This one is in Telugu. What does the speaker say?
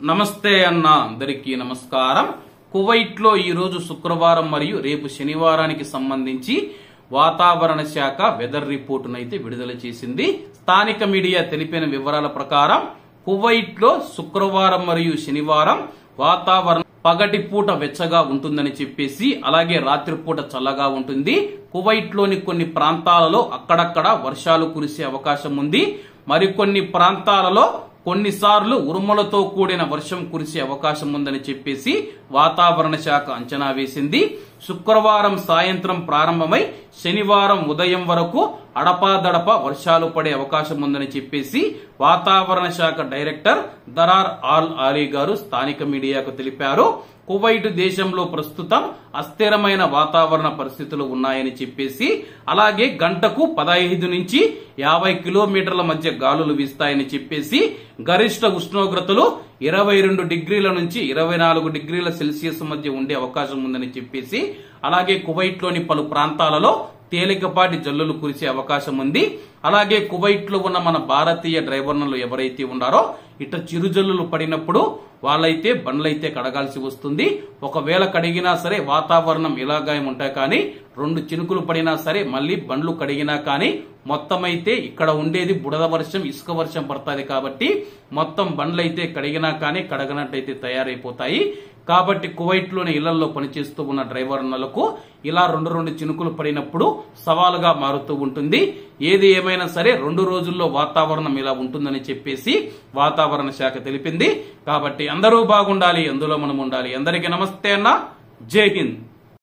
నమస్తే అన్న అందరికీ నమస్కారం. కువైట్ లో ఈ రోజు శుక్రవారం మరియు రేపు శనివారానికి సంబంధించి వాతావరణ శాఖ వెదర్ రిపోర్టును అయితే విడుదల చేసింది. స్థానిక మీడియా తెలిపిన వివరాల ప్రకారం కువైట్ లో శుక్రవారం మరియు శనివారం వాతావరణం పగటిపూట వెచ్చగా ఉంటుందని చెప్పేసి, అలాగే రాత్రిపూట చల్లగా ఉంటుంది. కువైట్ లోని కొన్ని ప్రాంతాలలో అక్కడక్కడ వర్షాలు కురిసే అవకాశం ఉంది. మరికొన్ని ప్రాంతాలలో కొన్నిసార్లు ఉరుములతో కూడిన వర్షం కురిసే అవకాశం ఉందని చెప్పేసి వాతావరణ శాఖ అంచనా వేసింది. శుక్రవారం సాయంత్రం ప్రారంభమై శనివారం ఉదయం వరకు అడపాదడప వర్షాలు పడే అవకాశం ఉందని చెప్పేసి వాతావరణ శాఖ డైరెక్టర్ దరార్ ఆల్ ఆలీ గారు స్థానిక మీడియాకు తెలిపారు. కువైట్ దేశంలో ప్రస్తుతం అస్థిరమైన వాతావరణ పరిస్థితులు ఉన్నాయని చెప్పేసి, అలాగే గంటకు 15 నుంచి 50 కిలోమీటర్ల మధ్య గాలులు వీస్తాయని చెప్పేసి, గరిష్ట ఉష్ణోగ్రతలు 22 డిగ్రీల నుంచి 24 డిగ్రీల సెల్సియస్ మధ్య ఉండే అవకాశం ఉందని చెప్పేసి, అలాగే కువైట్ లోని పలు ప్రాంతాలలో తేలికపాటి జల్లులు కురిసే అవకాశం ఉంది. అలాగే కువైట్ లో ఉన్న మన భారతీయ డ్రైవర్లు ఎవరైతే ఉన్నారో ఇట్లా చిరుజల్లులు పడినప్పుడు వాళ్ళైతే బండ్లైతే కడగాల్సి వస్తుంది. ఒకవేళ కడిగినా సరే వాతావరణం ఇలాగే ఉంటాయి, కానీ 2 చినుకులు పడినా సరే మళ్ళీ బండ్లు కడిగినా కానీ మొత్తం అయితే ఇక్కడ ఉండేది బుడద వర్షం, ఇసుక వర్షం పడుతుంది. కాబట్టి మొత్తం బండ్లైతే కడిగినా కానీ కడగనట్టయితే తయారైపోతాయి. కాబట్టి కువైట్ లోని ఇళ్లలో పనిచేస్తూ ఉన్న డ్రైవర్లకు ఇలా 2 చినుకులు పడినప్పుడు సవాలుగా మారుతూ ఉంటుంది. ఏది ఏమైనా సరే 2 రోజుల్లో వాతావరణం ఇలా ఉంటుందని చెప్పేసి వాతావరణ శాఖ తెలిపింది. కాబట్టి అందరూ బాగుండాలి, అందులో మనం ఉండాలి. అందరికీ నమస్తే అన్న, జై హింద్.